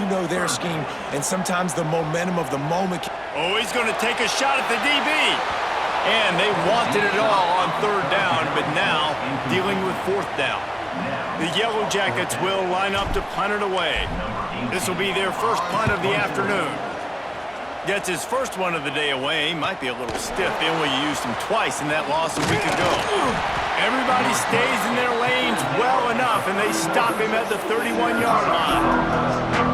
know their scheme, and sometimes the momentum of the moment. Oh, he's going to take a shot at the DB. And they wanted it all on third down, but now dealing with fourth down. The Yellow Jackets will line up to punt it away. This will be their first punt of the afternoon. Gets his first one of the day away. Might be a little stiff. They only used him twice in that loss a week ago. Everybody stays in their lanes well enough, and they stop him at the 31-yard line.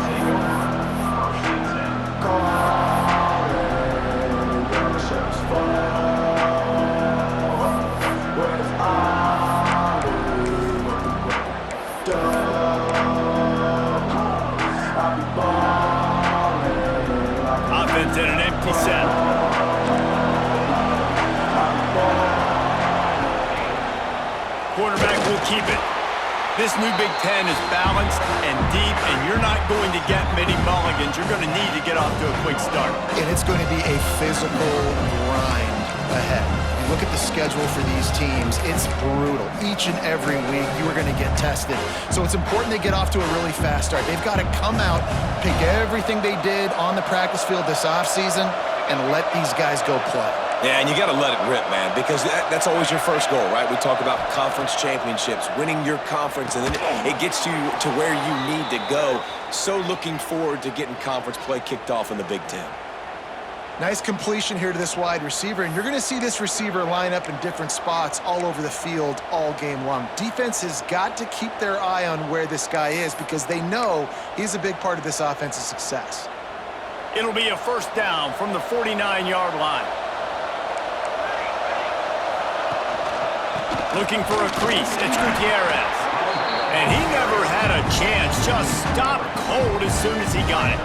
Offense in an empty set. Quarterback will keep it. This new Big Ten is balanced and deep, and you're not going to get many mulligans. You're going to need to get off to a quick start. And it's going to be a physical grind ahead. You look at the schedule for these teams, it's brutal. Each and every week, you are going to get tested. So it's important they get off to a really fast start. They've got to come out, pick everything they did on the practice field this offseason, and let these guys go play. Yeah, and you got to let it rip, man, because that's always your first goal, right? We talk about conference championships, winning your conference, and then it gets you to where you need to go. So looking forward to getting conference play kicked off in the Big Ten. Nice completion here to this wide receiver, and you're going to see this receiver line up in different spots all over the field all game long. Defense has got to keep their eye on where this guy is because they know he's a big part of this offense's success. It'll be a first down from the 49-yard line. Looking for a crease, it's Gutierrez. And he never had a chance, just stopped cold as soon as he got it.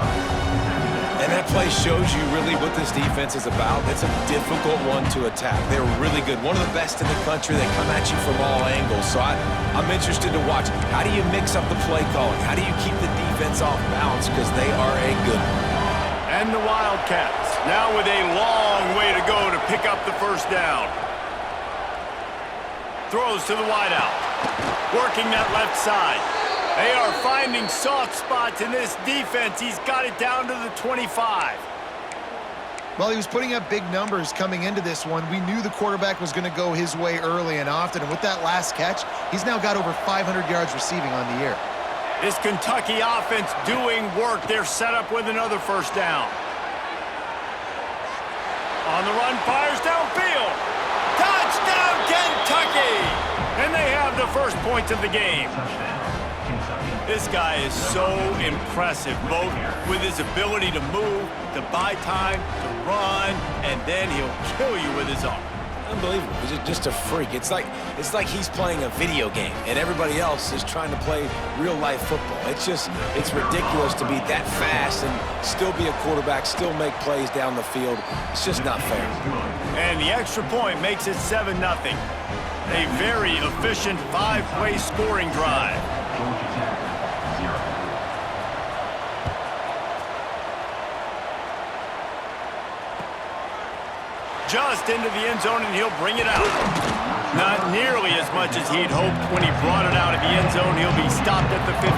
And that play shows you really what this defense is about. It's a difficult one to attack. They're really good. One of the best in the country. They come at you from all angles. So I'm interested to watch. How do you mix up the play calling? How do you keep the defense off balance? Because they are a good one. And the Wildcats, now with a long way to go to pick up the first down. Throws to the wideout. Working that left side. They are finding soft spots in this defense. He's got it down to the 25. Well, he was putting up big numbers coming into this one. We knew the quarterback was going to go his way early and often. And with that last catch, he's now got over 500 yards receiving on the year. This Kentucky offense doing work. They're set up with another first down. On the run, fires downfield. Touchdown, Kentucky! And they have the first point of the game. This guy is so impressive, both with his ability to move, to buy time, to run, and then he'll kill you with his arm. Unbelievable. He's just a freak. It's like he's playing a video game, and everybody else is trying to play real-life football. It's ridiculous to be that fast and still be a quarterback, still make plays down the field. It's just not fair. And the extra point makes it 7-0. A very efficient 5-play scoring drive. Just into the end zone, and he'll bring it out. Not nearly as much as he'd hoped when he brought it out of the end zone. He'll be stopped at the 15.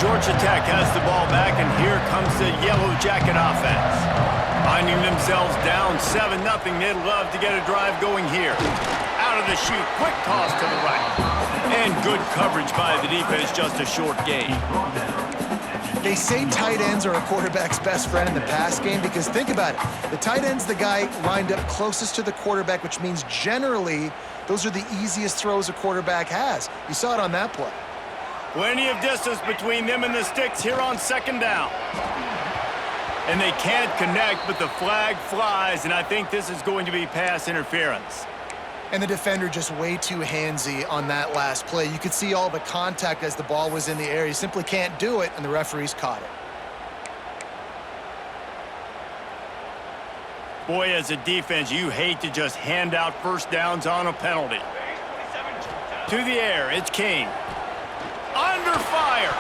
Georgia Tech has the ball back, and here comes the Yellow Jacket offense. Finding themselves down 7-0, they'd love to get a drive going here. Out of the chute, quick toss to the right. And good coverage by the defense, just a short gain. They say tight ends are a quarterback's best friend in the pass game because think about it. The tight end's the guy lined up closest to the quarterback, which means generally those are the easiest throws a quarterback has. You saw it on that play. Plenty of distance between them and the sticks here on second down. And they can't connect, but the flag flies, and I think this is going to be pass interference. And the defender just way too handsy on that last play. You could see all the contact as the ball was in the air. He simply can't do it, and the referees caught it. Boy, as a defense, you hate to just hand out first downs on a penalty. To the air, it's King. Under fire.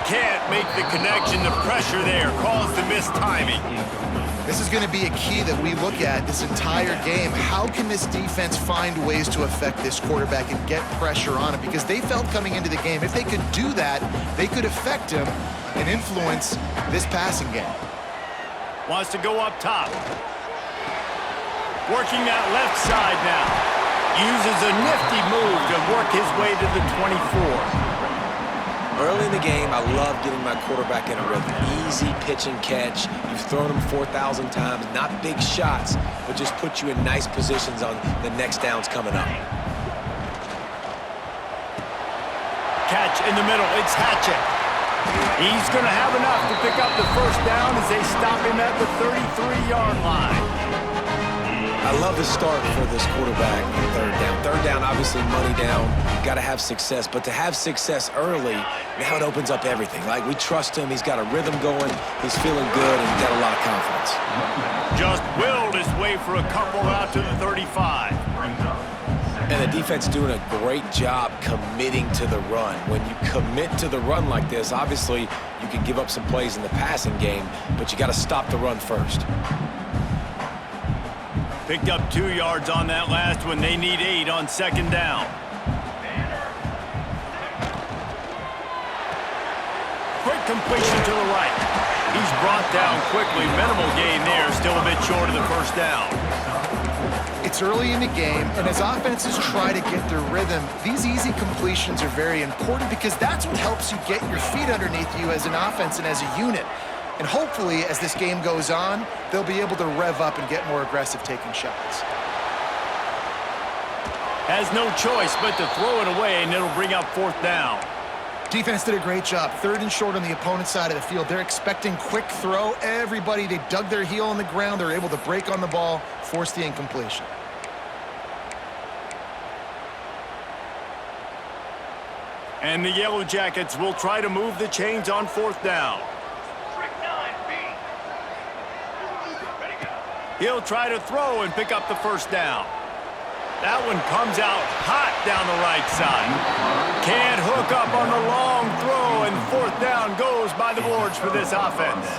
Can't make the connection. The pressure there caused the missed timing. This is going to be a key that we look at this entire game. How can this defense find ways to affect this quarterback and get pressure on him? Because they felt coming into the game, if they could do that, they could affect him and influence this passing game. Wants to go up top. Working that left side now. Uses a nifty move to work his way to the 24. Early in the game, I love getting my quarterback in a rhythm. Easy pitch and catch. You've thrown him 4,000 times. Not big shots, but just put you in nice positions on the next downs coming up. Catch in the middle. It's Hatchett. He's going to have enough to pick up the first down as they stop him at the 33-yard line. I love the start for this quarterback on third down. Third down, obviously money down. Got to have success. But to have success early, now it opens up everything. Like, we trust him. He's got a rhythm going. He's feeling good, and he's got a lot of confidence. Just willed his way for a couple out to the 35. And the defense doing a great job committing to the run. When you commit to the run like this, obviously you can give up some plays in the passing game, but you got to stop the run first. Picked up 2 yards on that last one. They need 8 on second down. Quick completion to the right. He's brought down quickly. Minimal gain there. Still a bit short of the first down. It's early in the game, and as offenses try to get their rhythm, these easy completions are very important because that's what helps you get your feet underneath you as an offense and as a unit. And hopefully, as this game goes on, they'll be able to rev up and get more aggressive taking shots. Has no choice but to throw it away, and it'll bring up fourth down. Defense did a great job. Third and short on the opponent's side of the field. They're expecting quick throw. Everybody, they dug their heel on the ground. They're able to break on the ball, force the incompletion. And the Yellow Jackets will try to move the chains on fourth down. He'll try to throw and pick up the first down. That one comes out hot down the right side. Can't hook up on the long throw, and fourth down goes by the boards for this offense.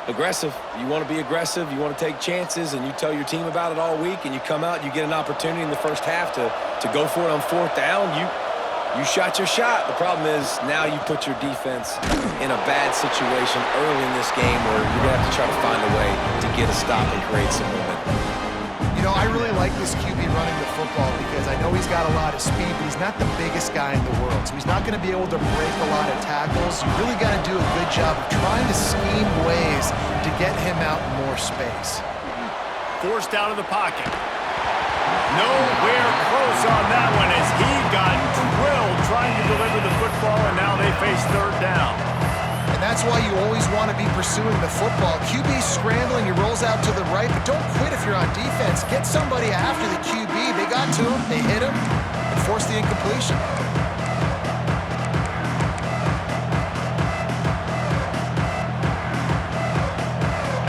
Aggressive. You want to be aggressive. You want to take chances, and you tell your team about it all week, and you come out and you get an opportunity in the first half to go for it on fourth down. You shot your shot. The problem is now you put your defense in a bad situation early in this game where you're going to have to try to find a way to get a stop and create some momentum. You know, I really like this QB running the football because I know he's got a lot of speed, but he's not the biggest guy in the world. So he's not going to be able to break a lot of tackles. You really got to do a good job of trying to scheme ways to get him out in more space. Forced out of the pocket. Nowhere close on that one as he got drilled trying to deliver the football, and now they face third down. And that's why you always want to be pursuing the football. QB's scrambling, he rolls out to the right, but don't quit if you're on defense. Get somebody after the QB. They got to him, they hit him, and forced the incompletion.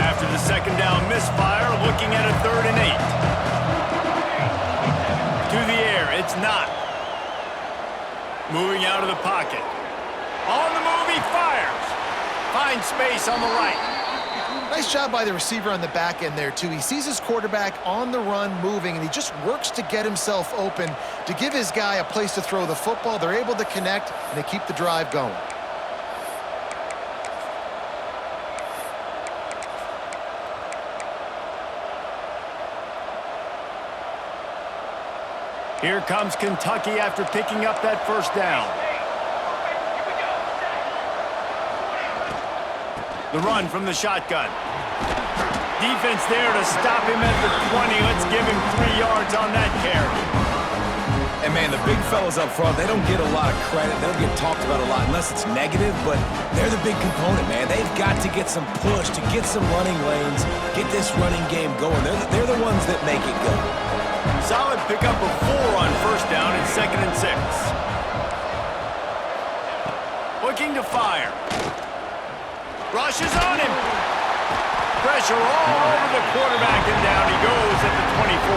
After the second down misfire, looking at a 3rd and 8. To the air, it's not. Moving out of the pocket. On the move, he fires. Finds space on the right. Nice job by the receiver on the back end there, too. He sees his quarterback on the run moving, and he just works to get himself open to give his guy a place to throw the football. They're able to connect, and they keep the drive going. Here comes Kentucky after picking up that first down. The run from the shotgun. Defense there to stop him at the 20. Let's give him 3 yards on that carry. And, man, the big fellas up front, they don't get a lot of credit. They don't get talked about a lot unless it's negative, but they're the big component, man. They've got to get some push, to get some running lanes, get this running game going. They're the ones that make it go. Solid pickup of 4 on first down and 2nd and 6. Looking to fire. Rushes on him. Pressure all over the quarterback, and down he goes at the 24.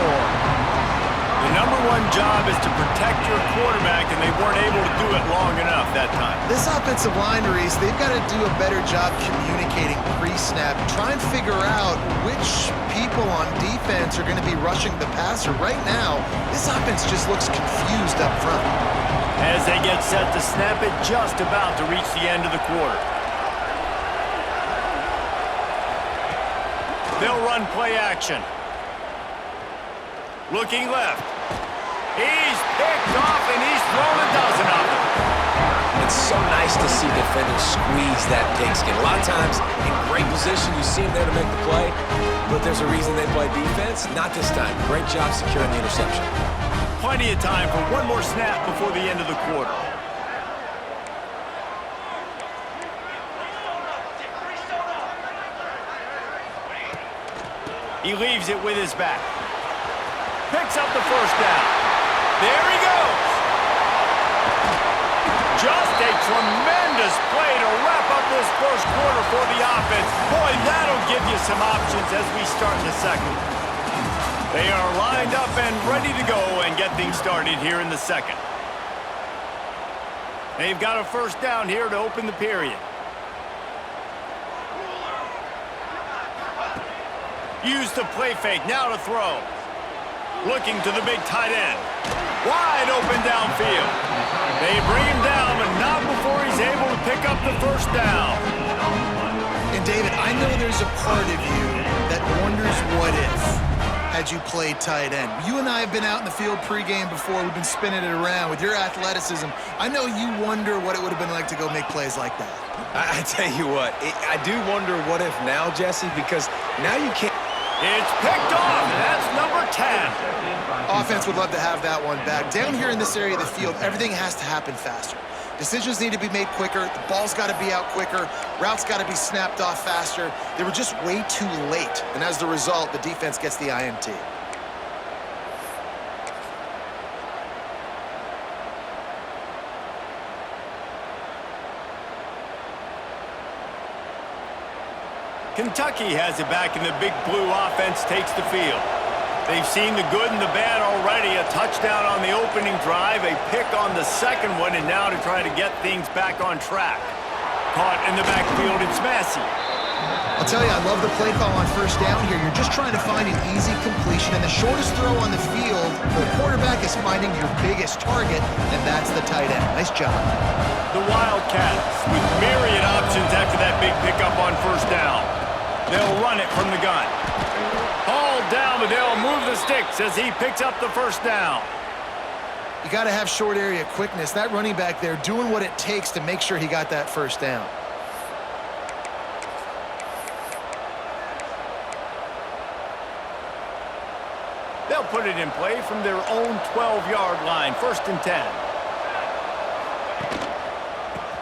The The #1 job is to protect your quarterback, and they weren't able to do it long enough that time. This offensive line, Reese, they've got to do a better job communicating pre-snap. Try and figure out which people on defense are going to be rushing the passer. Right now, this offense just looks confused up front. As they get set to snap it, just about to reach the end of the quarter. They'll run play action. Looking left. He's picked off, and he's thrown a dozen of them. It's so nice to see defenders squeeze that pigskin. A lot of times, in great position, you see them there to make the play, but there's a reason they play defense. Not this time. Great job securing the interception. Plenty of time for one more snap before the end of the quarter. He leaves it with his back. Picks up the first down. There he goes. Just a tremendous play to wrap up this first quarter for the offense. Boy, that'll give you some options as we start in the second. They are lined up and ready to go and get things started here in the second. They've got a first down here to open the period. Use the play fake, now to throw. Looking to the big tight end. Wide open downfield. They bring him down, but not before he's able to pick up the first down. And David, I know there's a part of you that wonders what if had you played tight end. You and I have been out in the field pregame before. We've been spinning it around. With your athleticism, I know you wonder what it would have been like to go make plays like that. I tell you what, I do wonder what if now, Jesse, because now you can't. It's picked off, and that's number 10. Offense would love to have that one back. Down here in this area of the field, everything has to happen faster. Decisions need to be made quicker. The ball's got to be out quicker. Routes got to be snapped off faster. They were just way too late. And as the result, the defense gets the INT. Kentucky has it back, and the big blue offense takes the field. They've seen the good and the bad already. A touchdown on the opening drive, a pick on the second one, and now to try to get things back on track. Caught in the backfield, it's Massey. I'll tell you, I love the play call on first down here. You're just trying to find an easy completion, and the shortest throw on the field for the quarterback is finding your biggest target, and that's the tight end. Nice job. The Wildcats with myriad options after that big pickup on first down. They'll run it from the gun. Hauled down, but they'll move the sticks as he picks up the first down. You got to have short area quickness. That running back there doing what it takes to make sure he got that first down. They'll put it in play from their own 12-yard line, 1st and 10.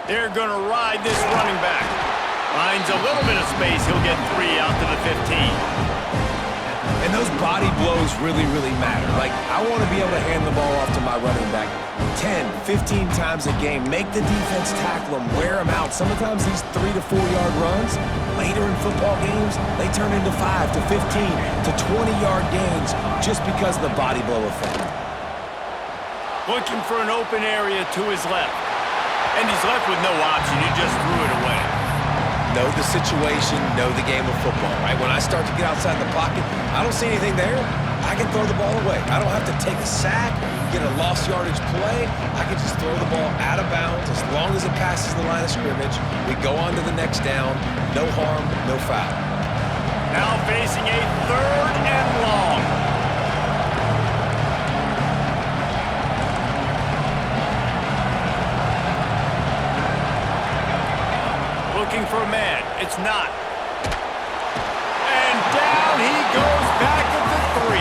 They're going to ride this running back. Finds a little bit of space. He'll get 3 out to the 15. And those body blows really, really matter. Like, I want to be able to hand the ball off to my running back 10, 15 times a game. Make the defense tackle them, wear them out. Sometimes these 3 to 4 yard runs, later in football games, they turn into 5 to 15 to 20-yard gains just because of the body blow effect. Looking for an open area to his left. And he's left with no option. He just threw it away. Know the situation, know the game of football, right? When I start to get outside the pocket, I don't see anything there. I can throw the ball away. I don't have to take a sack, get a lost yardage play. I can just throw the ball out of bounds as long as it passes the line of scrimmage. We go on to the next down. No harm, no foul. Now facing a 3rd and long. Looking for a man. It's not. And down he goes back at the 3.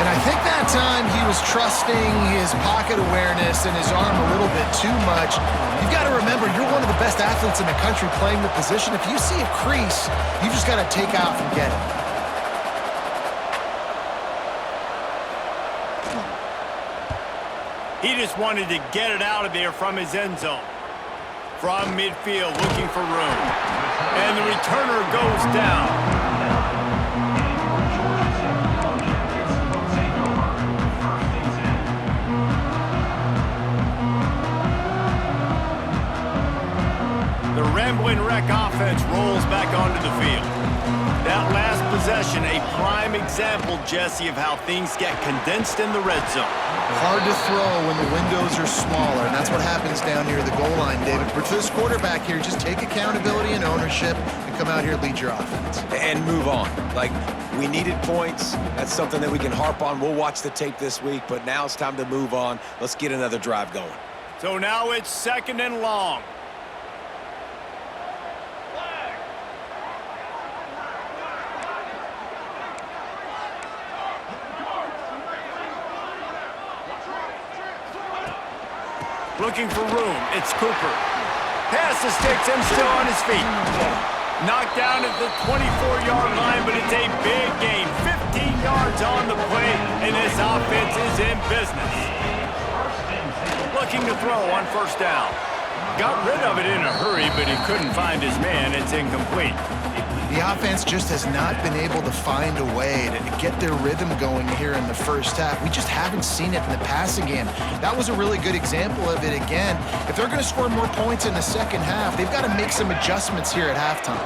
And I think that time he was trusting his pocket awareness and his arm a little bit too much. You've got to remember, you're one of the best athletes in the country playing the position. If you see a crease, you've just got to take off and get it. He just wanted to get it out of there from his end zone. From midfield, looking for room. And the returner goes down. Ramblin' Wreck offense rolls back onto the field. That last possession, a prime example, Jesse, of how things get condensed in the red zone. Hard to throw when the windows are smaller, and that's what happens down near the goal line, David. But for this quarterback here, just take accountability and ownership and come out here and lead your offense. And move on. Like, we needed points. That's something that we can harp on. We'll watch the tape this week, but now it's time to move on. Let's get another drive going. So now it's 2nd and long. Looking for room. It's Cooper. Pass the sticks and still on his feet. Knocked down at the 24-yard line, but it's a big gain. 15 yards on the play, and this offense is in business. Looking to throw on 1st down. Got rid of it in a hurry, but he couldn't find his man. It's incomplete. The offense just has not been able to find a way to get their rhythm going here in the first half. We just haven't seen it in the passing game. That was a really good example of it again. If they're going to score more points in the second half, they've got to make some adjustments here at halftime.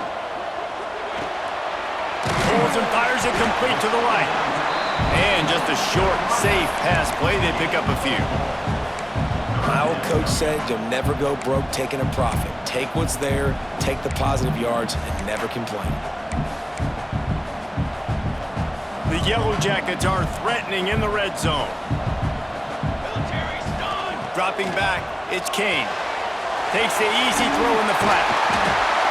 Pulls and fires it complete to the right. And just a short, safe pass play. They pick up a few. My old coach said you'll never go broke taking a profit. Take what's there, take the positive yards, and never complain. The Yellow Jackets are threatening in the red zone. Dropping back, it's Kane. Takes the easy throw in the flat.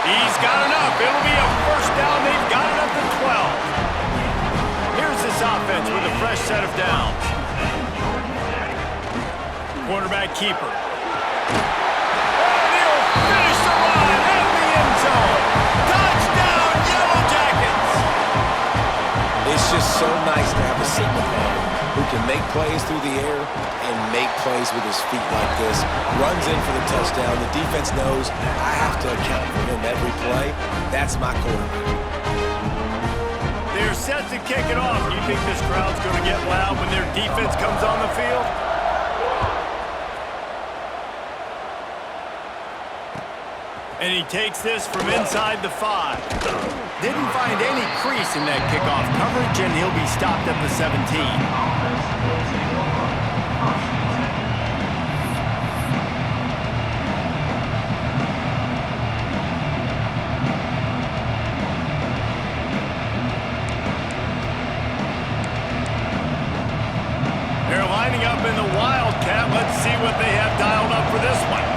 He's got enough. It'll be a 1st down. They've got it up to 12. Here's this offense with a fresh set of downs. Quarterback keeper. And he'll finish the run in the end zone. Touchdown, Yellow Jackets! It's just so nice to have a single man who can make plays through the air and make plays with his feet like this. Runs in for the touchdown. The defense knows I have to account for him every play. That's my quarterback. They're set to kick it off. You think this crowd's going to get loud when their defense comes on the field? And he takes this from inside the 5. Didn't find any crease in that kickoff coverage, and he'll be stopped at the 17. They're lining up in the Wildcat. Let's see what they have dialed up for this one.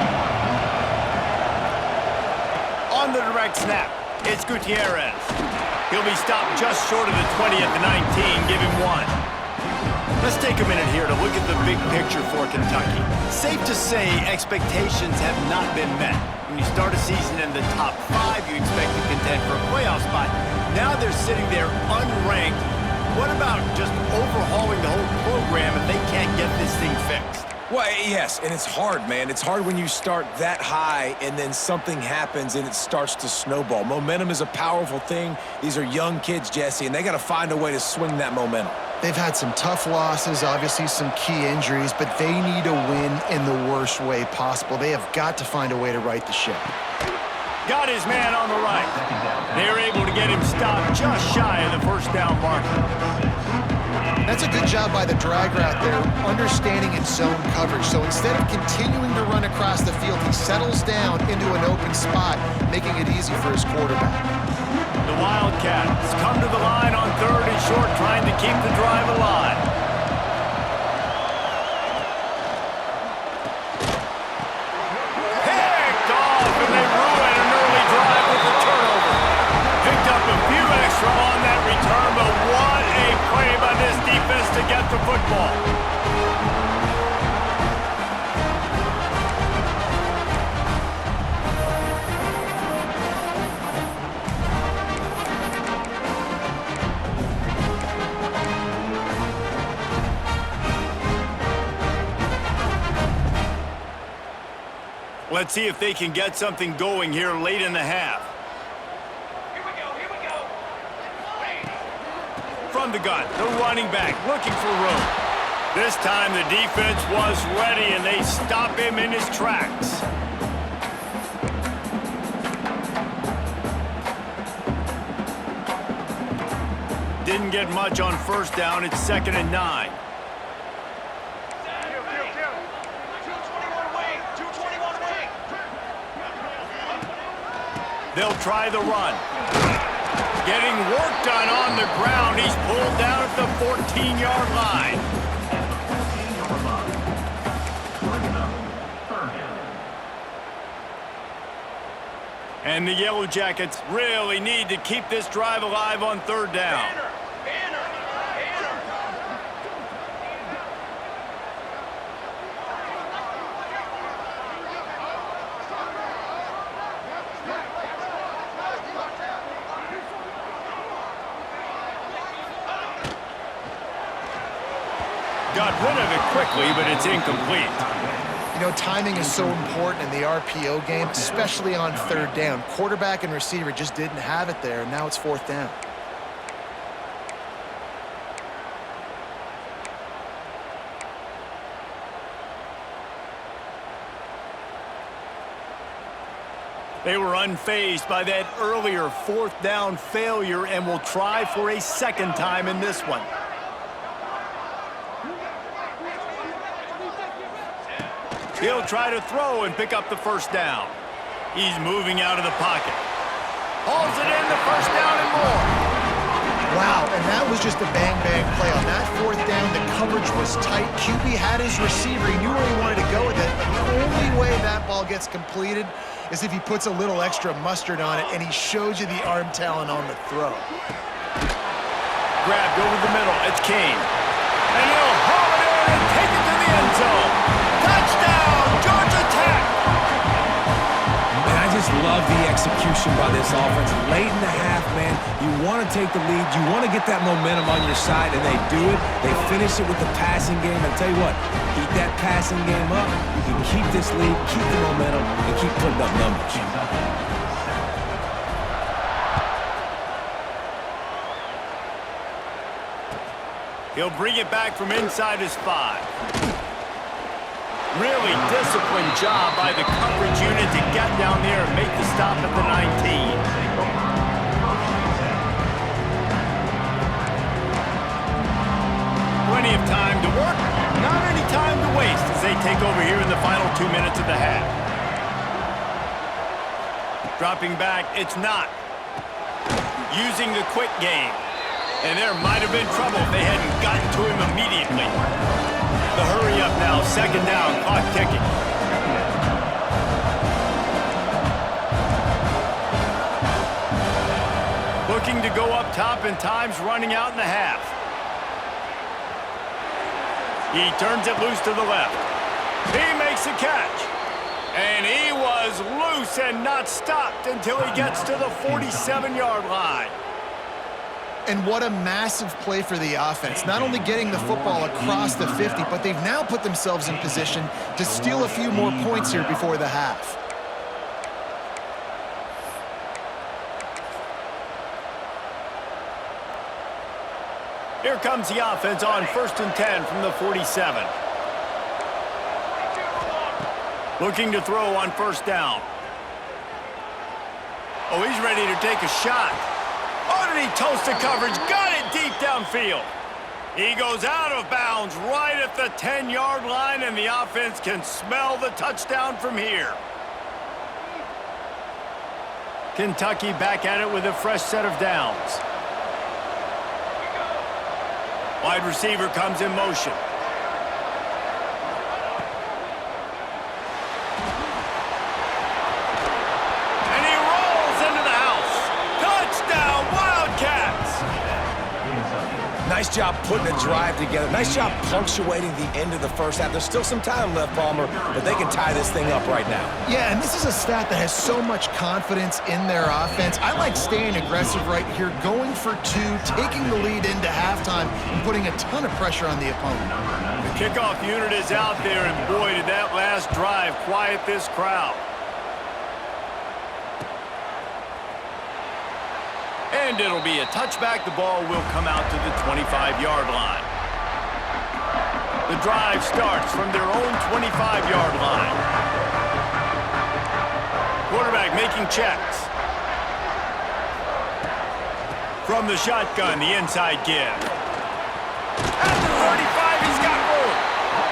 On the direct snap, it's Gutierrez. He'll be stopped just short of the 20 at the 19. Give him 1. Let's take a minute here to look at the big picture for Kentucky. Safe to say expectations have not been met. When you start a season in the top 5, you expect to contend for a playoff spot. Now they're sitting there unranked. What about just overhauling the whole program if they can't get this thing fixed? Well, yes, and it's hard, man. It's hard when you start that high and then something happens and it starts to snowball. Momentum is a powerful thing. These are young kids, Jesse, and they got to find a way to swing that momentum. They've had some tough losses, obviously some key injuries, but they need a win in the worst way possible. They have got to find a way to right the ship. Got his man on the right. They're able to get him stopped just shy of the 1st down marker. That's a good job by the drag route there, understanding its zone coverage. So instead of continuing to run across the field, he settles down into an open spot, making it easy for his quarterback. The Wildcats come to the line on 3rd and short, trying to keep the drive alive. Picked off, and they ruin an early drive with the turnover. Picked up a few extra on that return, but what a play by this defense to get the football. Let's see if they can get something going here late in the half. Here we go. From the gun, the running back looking for room. This time the defense was ready and they stop him in his tracks. Didn't get much on first down. It's 2nd and 9. 221 wing. 221 wing. They'll try the run. Getting work done on the ground. He's pulled down at the 14-yard line. And the Yellow Jackets really need to keep this drive alive on 3rd down. Got rid of it quickly, but it's incomplete. You know, timing is so important in the RPO game, especially on 3rd down. Quarterback and receiver just didn't have it there, and now it's 4th down. They were unfazed by that earlier 4th down failure and will try for a 2nd time in this one. He'll try to throw and pick up the 1st down. He's moving out of the pocket. Hauls it in, the 1st down and more. Wow, and that was just a bang-bang play. On that 4th down, the coverage was tight. QB had his receiver. He knew where he wanted to go with it, but the only way that ball gets completed is if he puts a little extra mustard on it, and he shows you the arm talent on the throw. Grabbed over the middle. It's Kane. And he'll haul it in and take it to the end zone. Touchdown, Georgia Tech! And I just love the execution by this offense. Late in the half, man, you want to take the lead. You want to get that momentum on your side, and they do it. They finish it with the passing game. I tell you what, keep that passing game up. You can keep this lead, keep the momentum, and keep putting up numbers. He'll bring it back from inside his 5. Really disciplined job by the coverage unit to get down there and make the stop at the 19. Plenty of time to work, not any time to waste as they take over here in the final 2 minutes of the half. Dropping back, it's not. Using the quick game. And there might have been trouble if they hadn't gotten to him immediately. The hurry up now, 2nd down, clock ticking. Looking to go up top, and time's running out in the half. He turns it loose to the left. He makes a catch. And he was loose and not stopped until he gets to the 47-yard line. And what a massive play for the offense. Not only getting the football across the 50, but they've now put themselves in position to steal a few more points here before the half. Here comes the offense on 1st and 10 from the 47. Looking to throw on 1st down. Oh, he's ready to take a shot. Oh, did he toast the coverage? Got it deep downfield. He goes out of bounds right at the 10-yard line, and the offense can smell the touchdown from here. Kentucky back at it with a fresh set of downs. Wide receiver comes in motion. And he rolls into the house. Touchdown, Wildcats! Nice job putting a drive together. Nice job punctuating the end of the first half. There's still some time left, Palmer, but they can tie this thing up right now. Yeah, and this is a stat that has so much confidence in their offense. I like staying aggressive right here, going for 2, taking the lead into halftime, and putting a ton of pressure on the opponent. The kickoff unit is out there, and boy, did that last drive quiet this crowd. And it'll be a touchback. The ball will come out to the 25-yard line. The drive starts from their own 25-yard line. Quarterback making checks. From the shotgun, the inside give. At the 35, he's got room.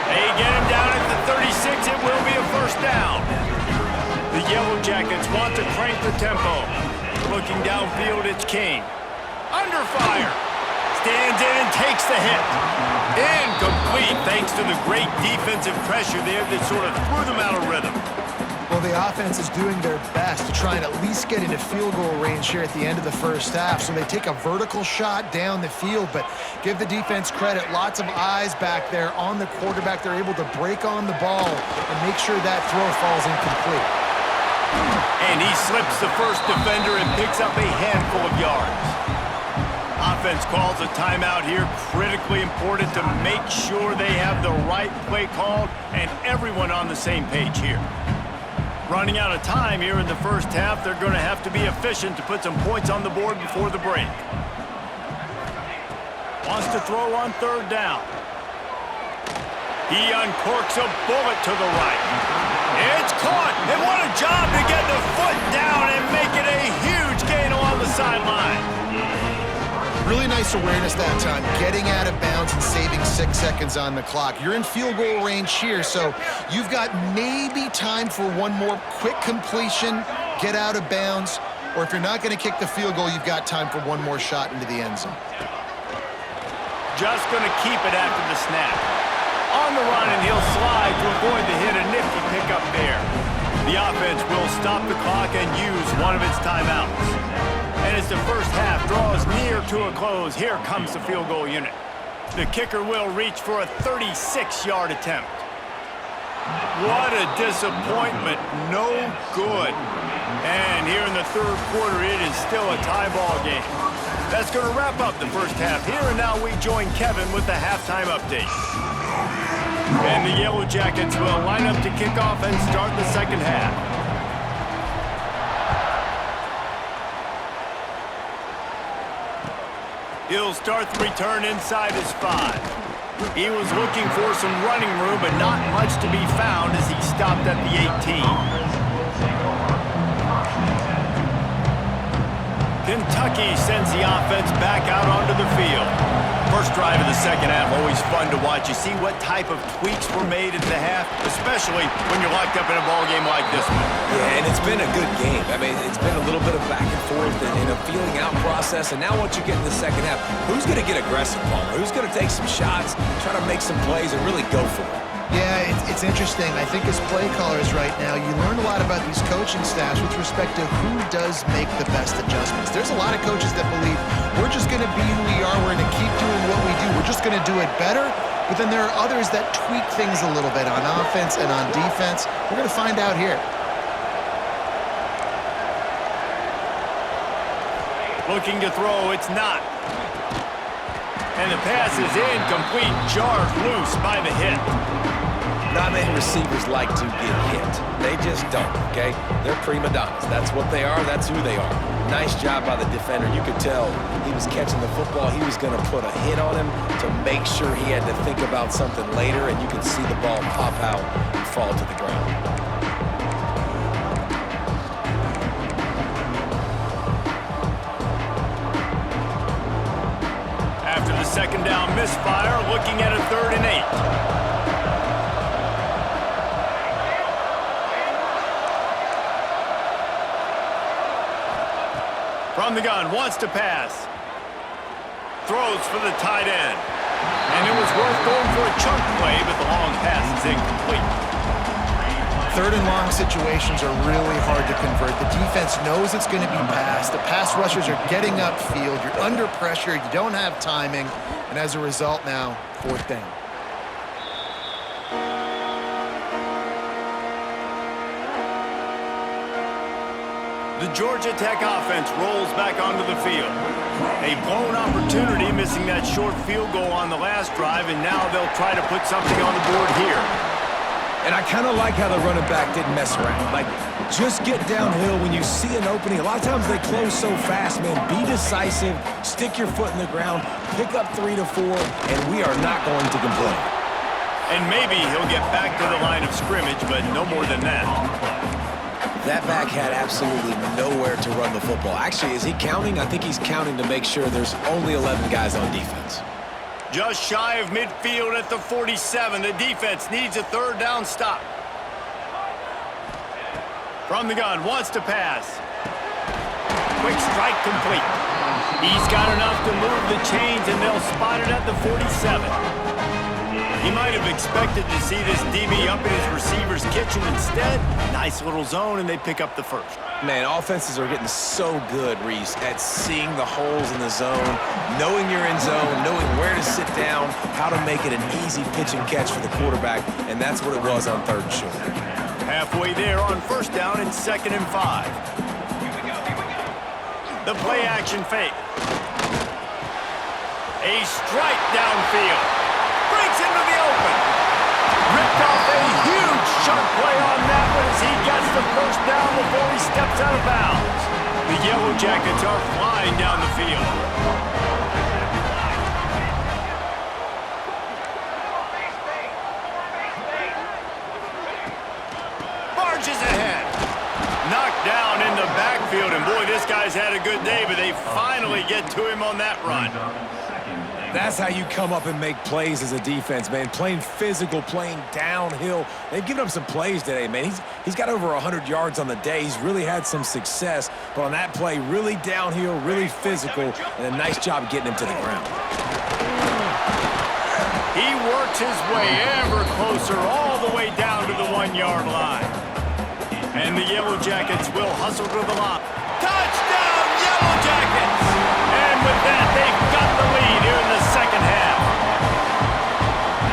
They get him down at the 36. It will be a first down. The Yellow Jackets want to crank the tempo. Looking downfield, it's King. Under fire. Stands in and takes the hit. Incomplete thanks to the great defensive pressure there that sort of threw them out of rhythm. Well, the offense is doing their best to try and at least get into field goal range here at the end of the first half. So they take a vertical shot down the field, but give the defense credit. Lots of eyes back there on the quarterback. They're able to break on the ball and make sure that throw falls incomplete. And he slips the first defender and picks up a handful of yards. Offense calls a timeout here. Critically important to make sure they have the right play called and everyone on the same page here. Running out of time here in the first half, they're going to have to be efficient to put some points on the board before the break. Wants to throw on third down. He uncorks a bullet to the right. It's caught, and what a job to get the foot down and make it a huge gain along the sideline. Really nice awareness that time, getting out of bounds and saving 6 seconds on the clock. You're in field goal range here, so you've got maybe time for one more quick completion, get out of bounds, or if you're not going to kick the field goal, you've got time for one more shot into the end zone. Just going to keep it after the snap. On the run, and he'll slide to avoid the hit. A nifty pickup there. The offense will stop the clock and use one of its timeouts. And as the first half draws near to a close, here comes the field goal unit. The kicker will reach for a 36-yard attempt. What a disappointment. No good. And here in the third quarter, it is still a tie ball game. That's going to wrap up the first half here, and now we join Kevin with the halftime update. And the Yellow Jackets will line up to kick off and start the second half. He'll start the return inside his 5. He was looking for some running room, but not much to be found as he stopped at the 18. Kentucky sends the offense back out onto the field. First drive of the second half, always fun to watch. You see what type of tweaks were made at the half, especially when you're locked up in a ball game like this one. Yeah, and it's been a good game. I mean, it's been a little bit of back and forth and a feeling out process. And now once you get in the second half, who's going to get aggressive, Palmer? Who's going to take some shots, try to make some plays, and really go for it? Yeah, it's interesting. I think as play callers right now, you learn a lot about these coaching staffs with respect to who does make the best adjustments. There's a lot of coaches that believe we're just going to be who we are. We're going to keep doing what we do. We're just going to do it better. But then there are others that tweak things a little bit on offense and on defense. We're going to find out here. Looking to throw, it's not. And the pass is incomplete, jarred loose by the hit. Not many receivers like to get hit. They just don't, okay? They're prima donnas. That's what they are. That's who they are. Nice job by the defender. You could tell he was catching the football. He was going to put a hit on him to make sure he had to think about something later, and you could see the ball pop out and fall to the ground. After the second down misfire, looking at a 3rd and 8. From the gun, wants to pass. Throws for the tight end. And it was worth going for a chunk play, but the long pass is incomplete. 3rd and long situations are really hard to convert. The defense knows it's going to be passed. The pass rushers are getting upfield. You're under pressure. You don't have timing. And as a result now, 4th down. The Georgia Tech offense rolls back onto the field. A blown opportunity, missing that short field goal on the last drive, and now they'll try to put something on the board here. And I kind of like how the running back didn't mess around. Like, just get downhill when you see an opening. A lot of times they close so fast, man. Be decisive, stick your foot in the ground, pick up 3 to 4, and we are not going to complain. And maybe he'll get back to the line of scrimmage, but no more than that. That back had absolutely nowhere to run the football. Actually, is he counting? I think he's counting to make sure there's only 11 guys on defense. Just shy of midfield at the 47. The defense needs a third down stop. From the gun, wants to pass. Quick strike complete. He's got enough to move the chains, and they'll spot it at the 47. He might have expected to see this DB up in his receiver's kitchen. Instead, nice little zone, and they pick up the first. Man, offenses are getting so good, Reese, at seeing the holes in the zone, knowing you're in zone, knowing where to sit down, how to make it an easy pitch and catch for the quarterback, and that's what it was on 3rd and short. Halfway there on 1st down and 2nd and 5. The play action fake. A strike downfield. Breaks into the open. Ripped off a huge chunk play on that one as he gets the 1st down before he steps out of bounds. The Yellow Jackets are flying down the field. Barges ahead. Knocked down in the backfield, and boy, this guy's had a good day, but they finally get to him on that run. That's how you come up and make plays as a defense, man. Playing physical, playing downhill. They've given up some plays today, man. He's got over 100 yards on the day. He's really had some success. But on that play, really downhill, really physical, and a nice job getting him to the ground. He works his way ever closer all the way down to the 1-yard line. And the Yellow Jackets will hustle to the line. Touchdown, Yellow Jackets! And with that, they've got the lead here in the 2nd half.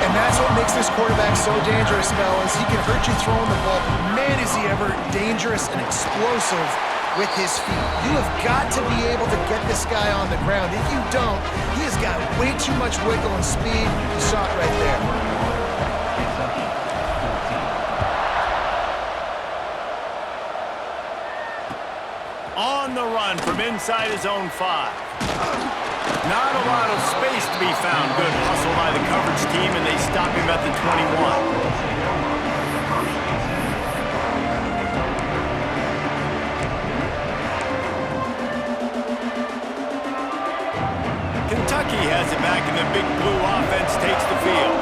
And that's what makes this quarterback so dangerous, fellas. He can hurt you throwing the ball. Man, is he ever dangerous and explosive with his feet. You have got to be able to get this guy on the ground. If you don't, he has got way too much wiggle and speed. You saw it right there. On the run from inside his own 5. Not a lot of space to be found. Good hustle by the coverage team, and they stop him at the 21. Kentucky has it back, and the Big Blue offense takes the field.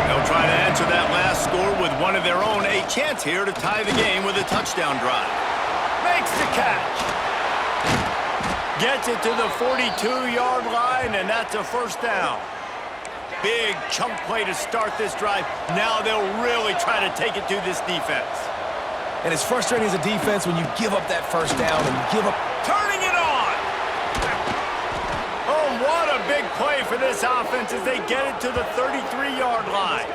They'll try to answer that last score with one of their own. A chance here to tie the game with a touchdown drive. Makes the catch. Gets it to the 42-yard line, and that's a 1st down. Big chunk play to start this drive. Now they'll really try to take it to this defense. And it's frustrating as a defense when you give up that 1st down and you give up. Turning it on! Oh, what a big play for this offense as they get it to the 33-yard line.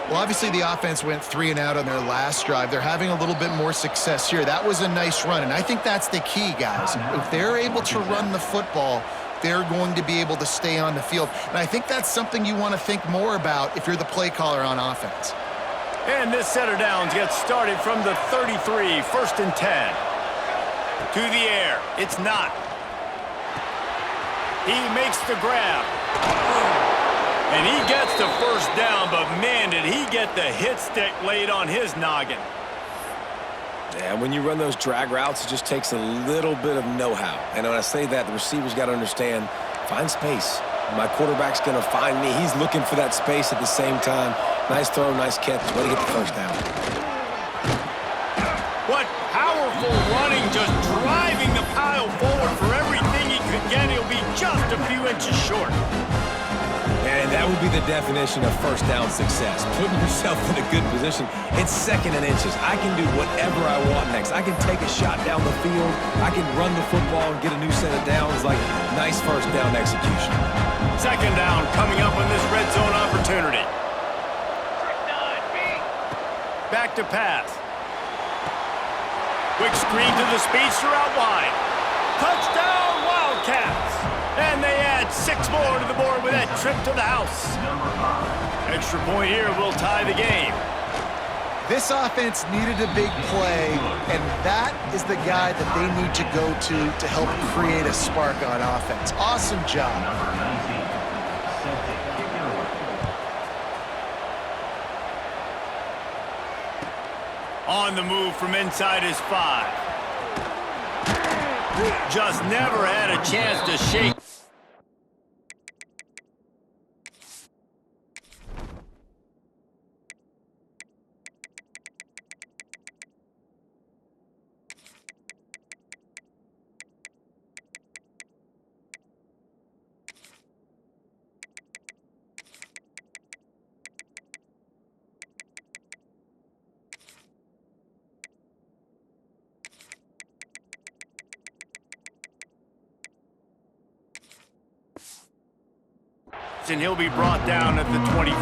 Well, obviously the offense went 3 and out on their last drive. They're having a little bit more success here. That was a nice run, and I think that's the key, guys. If they're able to run the football, they're going to be able to stay on the field. And I think that's something you want to think more about if you're the play caller on offense. And this set of downs gets started from the 33, 1st and 10. To the air, it's not. He makes the grab. And he gets the 1st down, but man, did he get the hit stick laid on his noggin. Yeah, when you run those drag routes, it just takes a little bit of know-how. And when I say that, the receiver's got to understand, find space. My quarterback's going to find me. He's looking for that space at the same time. Nice throw, nice catch. Way to get the 1st down. What powerful running, just driving the pile forward for everything he could get. He'll be just a few inches short. And that would be the definition of 1st down success. Putting yourself in a good position. It's 2nd and inches. I can do whatever I want next. I can take a shot down the field. I can run the football and get a new set of downs. Like, nice 1st down execution. 2nd down coming up on this red zone opportunity. Back to pass. Quick screen to the speedster out wide. Touchdown, Wildcats! And they add 6 more to the board with that trip to the house. Extra point here will tie the game. This offense needed a big play, and that is the guy that they need to go to help create a spark on offense. Awesome job. On the move from inside his 5. Just never had a chance to shake. And he'll be brought down at the 24.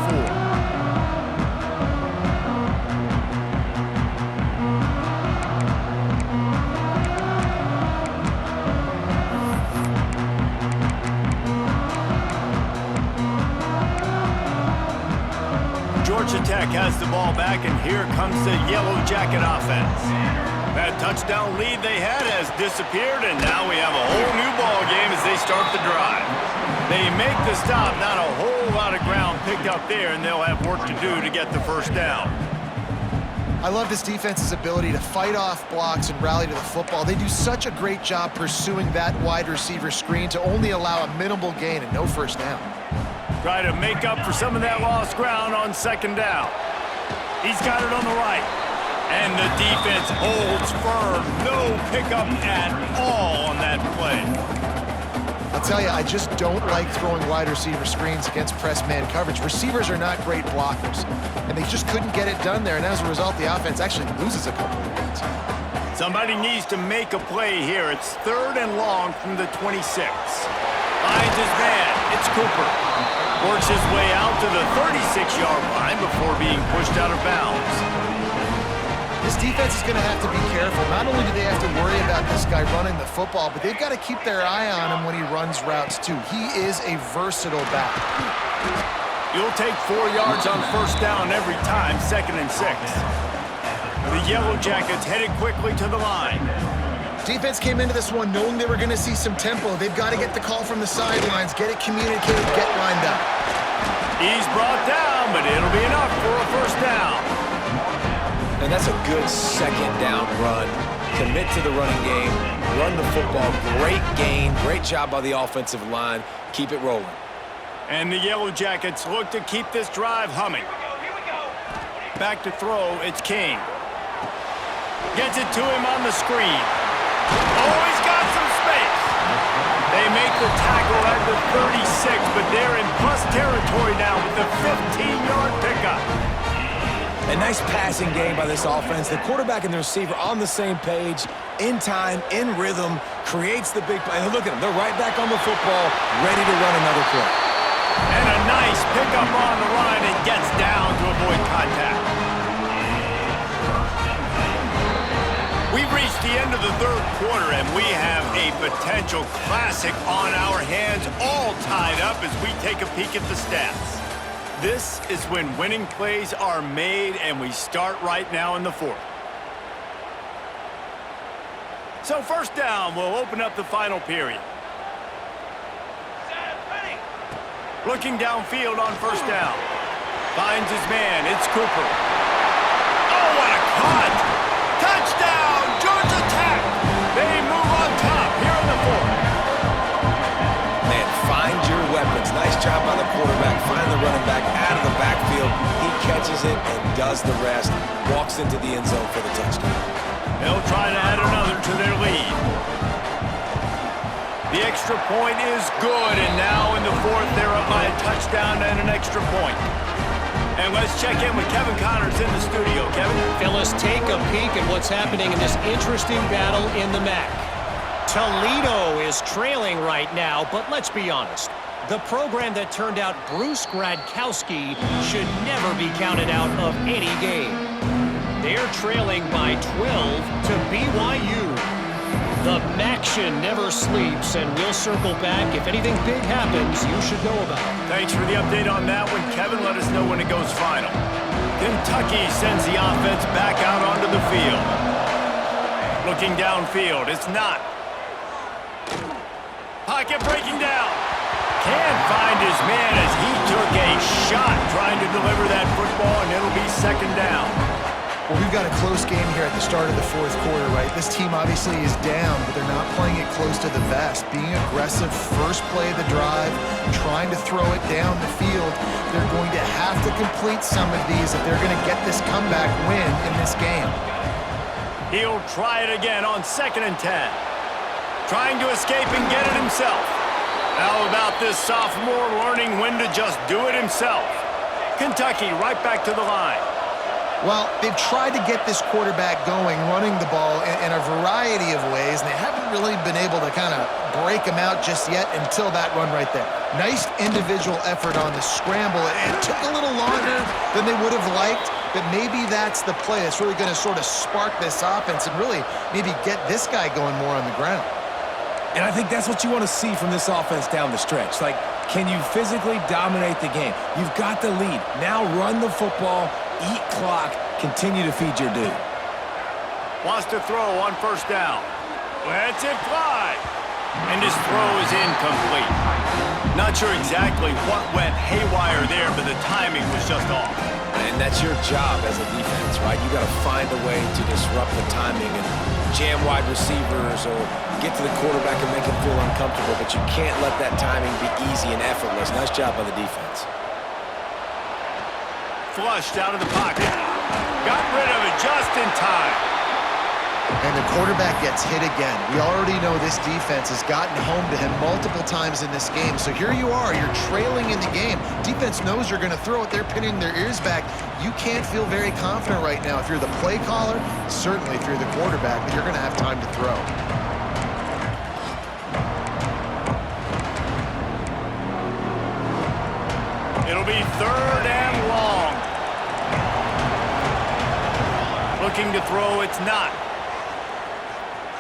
Georgia Tech has the ball back, and here comes the Yellow Jacket offense. That touchdown lead they had has disappeared, and now we have a whole new ball game as they start the drive. They make the stop, not a whole lot of ground picked up there, and they'll have work to do to get the first down. I love this defense's ability to fight off blocks and rally to the football. They do such a great job pursuing that wide receiver screen to only allow a minimal gain and no first down. Try to make up for some of that lost ground on second down. He's got it on the right. And the defense holds firm. No pickup at all on that play. I'll tell you, I just don't like throwing wide receiver screens against press man coverage. Receivers are not great blockers, and they just couldn't get it done there, and as a result, the offense actually loses a couple of yards. Somebody needs to make a play here. It's 3rd and long from the 26. Finds his man. It's Cooper. Works his way out to the 36-yard line before being pushed out of bounds. This defense is going to have to be careful. Not only do they have to worry about this guy running the football, but they've got to keep their eye on him when he runs routes, too. He is a versatile back. You'll take 4 yards on first down every time, 2nd and 6. The Yellow Jackets headed quickly to the line. Defense came into this one knowing they were going to see some tempo. They've got to get the call from the sidelines, get it communicated, get lined up. He's brought down, but it'll be enough for a first down. And that's a good second down run. Commit to the running game, run the football. Great gain, great job by the offensive line. Keep it rolling. And the Yellow Jackets look to keep this drive humming. Here we go. Back to throw, it's King. Gets it to him on the screen. Oh, he's got some space. They make the tackle at the 36, but they're in plus territory now with the 15-yard pickup. A nice passing game by this offense. The quarterback and the receiver on the same page, in time, in rhythm, creates the big play. And look at them. They're right back on the football, ready to run another play. And a nice pickup on the line and gets down to avoid contact. We've reached the end of the 3rd quarter, and we have a potential classic on our hands, all tied up as we take a peek at the stats. This is when winning plays are made, and we start right now in the 4th. So first down, we'll open up the final period. Set, ready. Looking downfield on first down. Finds his man, it's Cooper. Oh, what a cut! Touchdown, Georgia Tech! They move on top here in the 4th. Man, find your weapons. Nice job by the quarterback. Find the running back out of the backfield. He catches it and does the rest. Walks into the end zone for the touchdown. They'll try to add another to their lead. The extra point is good, and now in the 4th, they're up by a touchdown and an extra point. And let's check in with Kevin Connors in the studio. Kevin? Phyllis, take a peek at what's happening in this interesting battle in the MAC. Toledo is trailing right now, but let's be honest. The program that turned out Bruce Gradkowski should never be counted out of any game. They're trailing by 12 to BYU. The MACtion never sleeps, and we'll circle back. If anything big happens, you should know about it. Thanks for the update on that one, Kevin. Let us know when it goes final. Kentucky sends the offense back out onto the field. Looking downfield, it's not. Pocket breaking down. Can't find his man as he took a shot trying to deliver that football, and it'll be second down. Well, we've got a close game here at the start of the fourth quarter, right? This team obviously is down, but they're not playing it close to the vest. Being aggressive, first play of the drive, trying to throw it down the field. They're going to have to complete some of these if they're going to get this comeback win in this game. He'll try it again on 2nd and 10. Trying to escape and get it himself. How about this sophomore learning when to just do it himself? Kentucky right back to the line. Well, they've tried to get this quarterback going, running the ball in a variety of ways, and they haven't really been able to kind of break him out just yet until that run right there. Nice individual effort on the scramble. It took a little longer than they would have liked, but maybe that's the play that's really going to sort of spark this offense and really maybe get this guy going more on the ground. And I think that's what you want to see from this offense down the stretch. Like, can you physically dominate the game? You've got the lead. Now run the football, eat clock, continue to feed your dude. Wants to throw on 1st down. Lets it fly. And his throw is incomplete. Not sure exactly what went haywire there, but the timing was just off. And that's your job as a defense, right? You got to find a way to disrupt the timing and jam wide receivers or get to the quarterback and make him feel uncomfortable, but you can't let that timing be easy and effortless. Nice job by the defense. Flushed out of the pocket. Got rid of it just in time. And the quarterback gets hit again. We already know this defense has gotten home to him multiple times in this game. So here you are, you're trailing in the game. Defense knows you're going to throw it. They're pinning their ears back. You can't feel very confident right now. If you're the play caller, certainly if you're the quarterback, but you're going to have time to throw. It'll be 3rd and long. Looking to throw, it's not.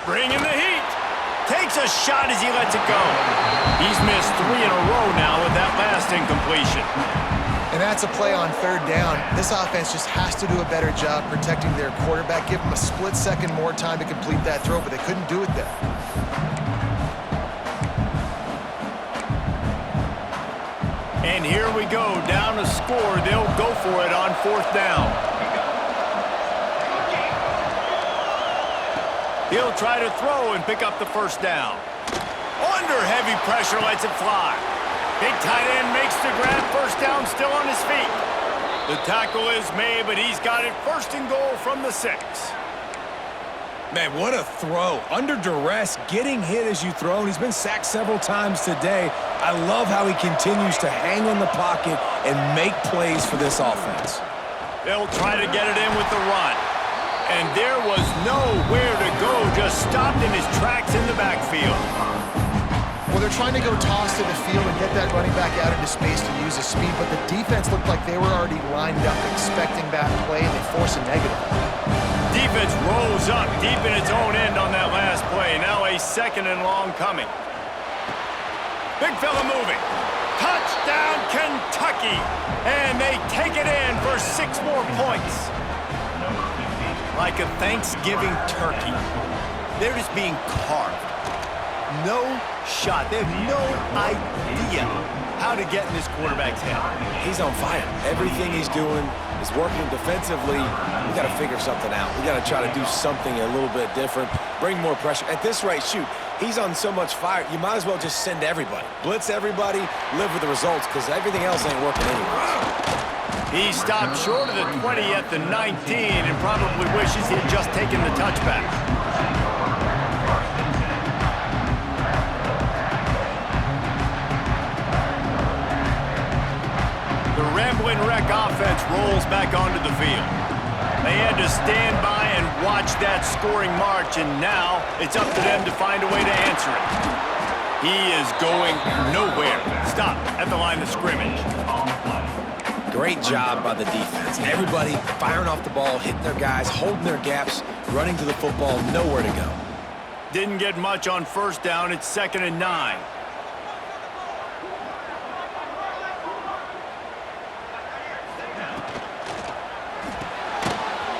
Bringing the heat. Takes a shot as he lets it go. He's missed 3 in a row now with that last incompletion. And that's a play on 3rd down. This offense just has to do a better job protecting their quarterback. Give them a split second more time to complete that throw, but they couldn't do it there. And here we go, down a score. They'll go for it on 4th down. He'll try to throw and pick up the 1st down. Under heavy pressure, lets it fly. Big tight end makes the grab. 1st down, still on his feet. The tackle is made, but he's got it 1st and goal from the 6. Man, what a throw. Under duress, getting hit as you throw, and he's been sacked several times today. I love how he continues to hang in the pocket and make plays for this offense. They'll try to get it in with the run. And there was nowhere to go, just stopped in his tracks in the backfield. Well, they're trying to go toss to the field and get that running back out into space to use his speed, but the defense looked like they were already lined up expecting that play, and they force a negative. Defense rolls up deep in its own end on that last play. Now a 2nd and long coming. Big fella moving. Touchdown, Kentucky. And they take it in for 6 more points. Like a Thanksgiving turkey, they're just being carved. No shot. They have no idea how to get in this quarterback's head. He's on fire. Everything he's doing is working defensively. We got to figure something out. We got to try to do something a little bit different, bring more pressure. At this rate, shoot, he's on so much fire, you might as well just send everybody. Blitz everybody, live with the results, because everything else ain't working anyways. He stopped short of the 20 at the 19 and probably wishes he had just taken the touchback. The Rambling Wreck offense rolls back onto the field. They had to stand by and watch that scoring march, and now it's up to them to find a way to answer it. He is going nowhere. Stop at the line of scrimmage. Great job by the defense. Everybody firing off the ball, hitting their guys, holding their gaps, running to the football, nowhere to go. Didn't get much on 1st down. It's 2nd and 9.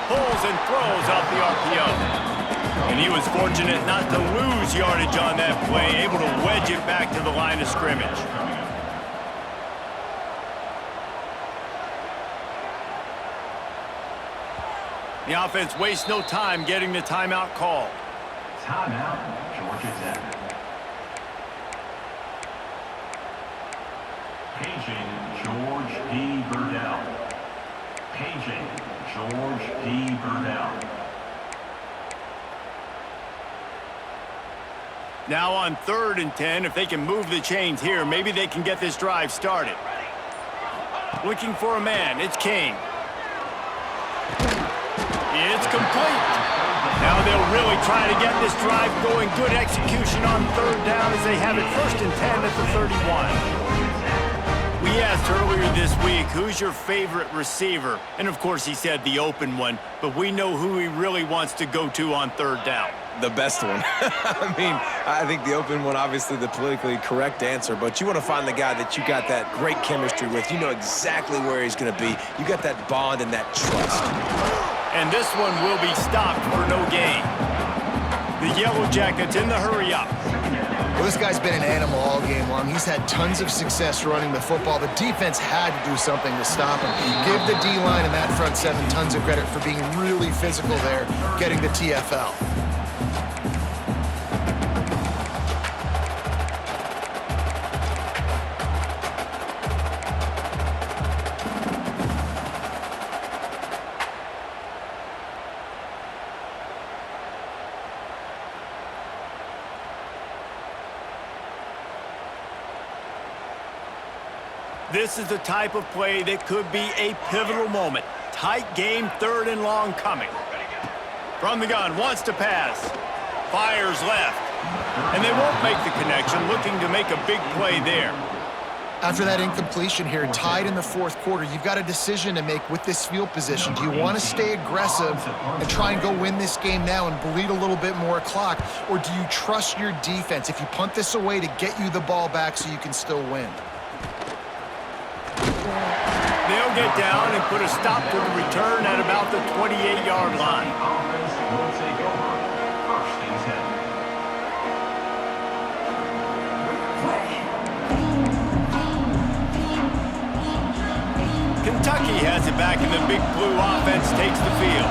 Pulls and throws off the RPO. And he was fortunate not to lose yardage on that play, able to wedge it back to the line of scrimmage. The offense wastes no time getting the timeout called. Timeout, Georgia Tech. Paging George P. Burdell. Paging George P. Burdell. Now on 3rd and 10, if they can move the chains here, maybe they can get this drive started. Looking for a man, it's King. It's complete. Now they'll really try to get this drive going. Good execution on 3rd down as they have it 1st and 10 at the 31. We asked earlier this week, who's your favorite receiver? And of course he said the open one, but we know who he really wants to go to on 3rd down. The best one. I mean, I think the open one, obviously the politically correct answer, but you want to find the guy that you got that great chemistry with. You know exactly where he's going to be. You got that bond and that trust. And this one will be stopped for no gain. The Yellow Jackets in the hurry-up. Well, this guy's been an animal all game long. He's had tons of success running the football. The defense had to do something to stop him. Give the D-line and that front seven tons of credit for being really physical there, getting the TFL. This is the type of play that could be a pivotal moment. Tight game, 3rd and long coming. From the gun, wants to pass. Fires left. And they won't make the connection, looking to make a big play there. After that incompletion here, tied in the 4th quarter, you've got a decision to make with this field position. Do you want to stay aggressive and try and go win this game now and bleed a little bit more clock? Or do you trust your defense if you punt this away to get you the ball back so you can still win? They'll get down and put a stop to the return at about the 28-yard line. Offense will take over 1st and 10. Kentucky has it back, and the Big Blue offense takes the field.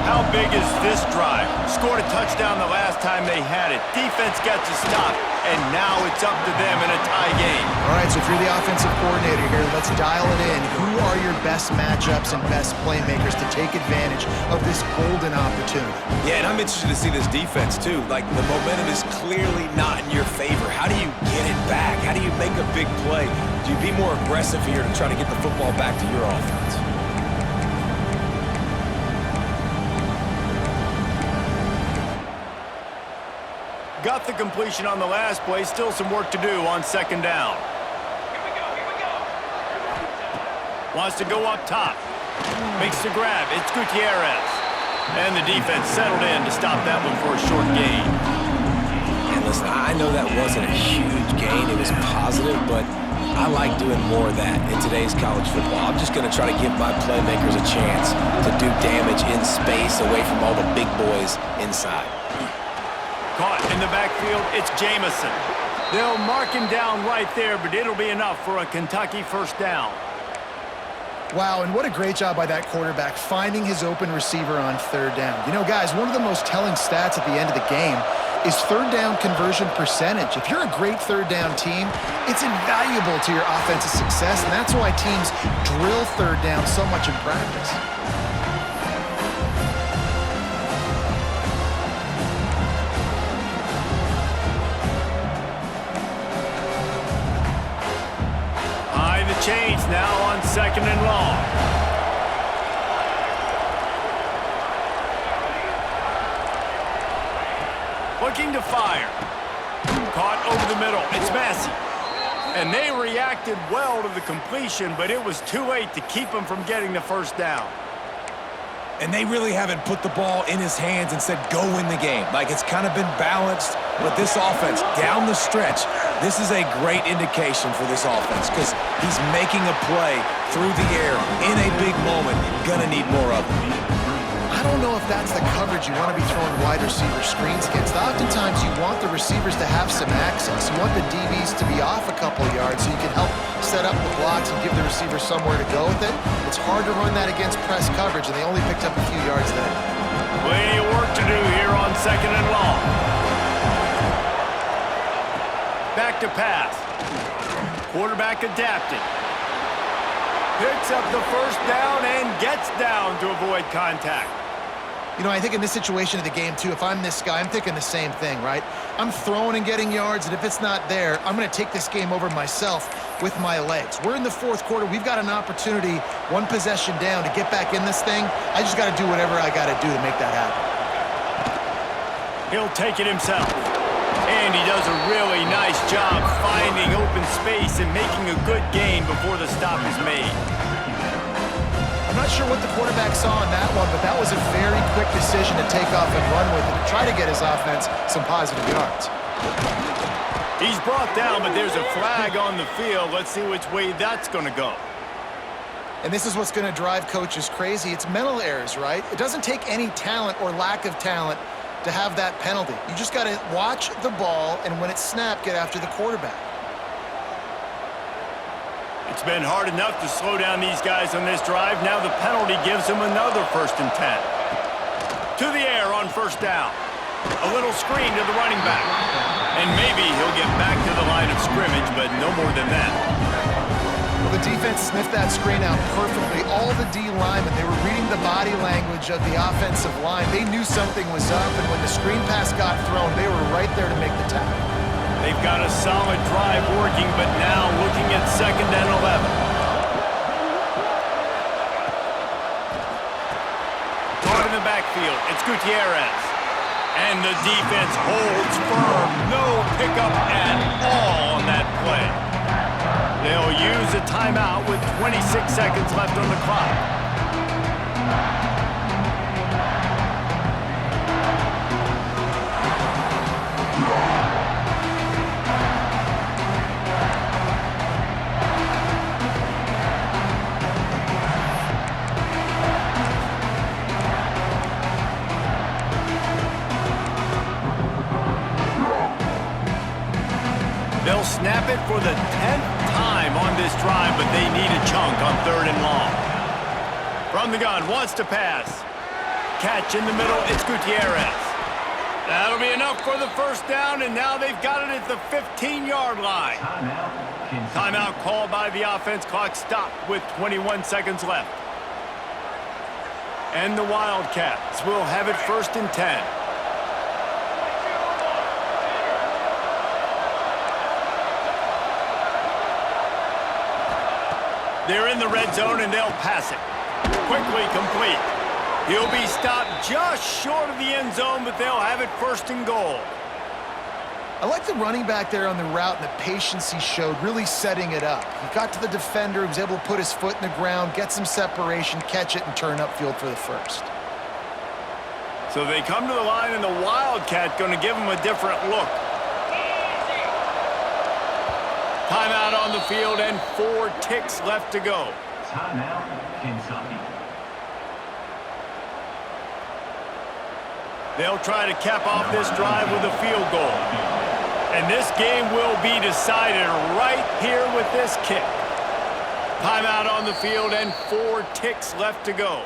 How big is this drive? Scored a touchdown the last time they had it. Defense gets a stop, and now it's up to them in a tie game. All right, so if you're the offensive coordinator here, let's dial it in. Who are your best matchups and best playmakers to take advantage of this golden opportunity? Yeah, and I'm interested to see this defense, too. Like, the momentum is clearly not in your favor. How do you get it back? How do you make a big play? Do you be more aggressive here to try to get the football back to your offense? Got the completion on the last play. Still some work to do on 2nd down. Here we go. Wants to go up top. Makes the grab. It's Gutierrez. And the defense settled in to stop that one for a short gain. And listen, I know that wasn't a huge gain. It was positive, but I like doing more of that in today's college football. I'm just going to try to give my playmakers a chance to do damage in space away from all the big boys inside. Caught in the backfield, it's Jamison. They'll mark him down right there, but it'll be enough for a Kentucky 1st down. Wow, and what a great job by that quarterback finding his open receiver on 3rd down. You know, guys, one of the most telling stats at the end of the game is 3rd down conversion percentage. If you're a great 3rd down team, it's invaluable to your offensive success, and that's why teams drill 3rd down so much in practice. Chains now on 2nd and long. Looking to fire. Caught over the middle. It's Massey. And they reacted well to the completion, but it was too late to keep him from getting the 1st down. And they really haven't put the ball in his hands and said, go win the game. Like, it's kind of been balanced, but this offense, down the stretch, this is a great indication for this offense because he's making a play through the air in a big moment. Gonna need more of it. I don't know if that's the coverage you want to be throwing wide receiver screens against. Oftentimes, you want the receivers to have some access. You want the DBs to be off a couple yards so you can help set up the blocks and give the receiver somewhere to go with it. It's hard to run that against press coverage, and they only picked up a few yards there. Plenty of work to do here on 2nd and long. Back to pass. Quarterback adapted. Picks up the first down and gets down to avoid contact. You know, I think in this situation of the game, too, if I'm this guy, I'm thinking the same thing, right? I'm throwing and getting yards, and if it's not there, I'm going to take this game over myself with my legs. We're in the 4th quarter. We've got an opportunity, one possession down, to get back in this thing. I just got to do whatever I got to do to make that happen. He'll take it himself. And he does a really nice job finding open space and making a good gain before the stop is made. I'm not sure what the quarterback saw on that one, but that was a very quick decision to take off and run with it to try to get his offense some positive yards. He's brought down, but there's a flag on the field. Let's see which way that's going to go. And this is what's going to drive coaches crazy. It's mental errors, right? It doesn't take any talent or lack of talent to have that penalty. You just got to watch the ball, and when it's snapped, get after the quarterback. It's been hard enough to slow down these guys on this drive. Now the penalty gives them another 1st and 10. To the air on 1st down. A little screen to the running back. And maybe he'll get back to the line of scrimmage, but no more than that. Well, the defense sniffed that screen out perfectly. All the D linemen, they were reading the body language of the offensive line. They knew something was up, and when the screen pass got thrown, they were right there to make the tackle. They've got a solid drive working, but now looking at 2nd and 11. Caught in the backfield, it's Gutierrez. And the defense holds firm. No pickup at all on that play. They'll use a timeout with 26 seconds left on the clock. They'll snap it for the 10th time on this drive, but they need a chunk on 3rd and long. From the gun, wants to pass. Catch in the middle, it's Gutierrez. That'll be enough for the 1st down, and now they've got it at the 15-yard line. Timeout called by the offense. Clock stopped with 21 seconds left. And the Wildcats will have it 1st and 10. They're in the red zone, and they'll pass it. Quickly complete. He'll be stopped just short of the end zone, but they'll have it 1st and goal. I like the running back there on the route and the patience he showed, really setting it up. He got to the defender, he was able to put his foot in the ground, get some separation, catch it, and turn upfield for the 1st. So they come to the line, and the Wildcat going to give them a different look. Timeout on the field and 4 ticks left to go. Timeout, Kentucky. They'll try to cap off this drive with a field goal. And this game will be decided right here with this kick. Timeout on the field and 4 ticks left to go.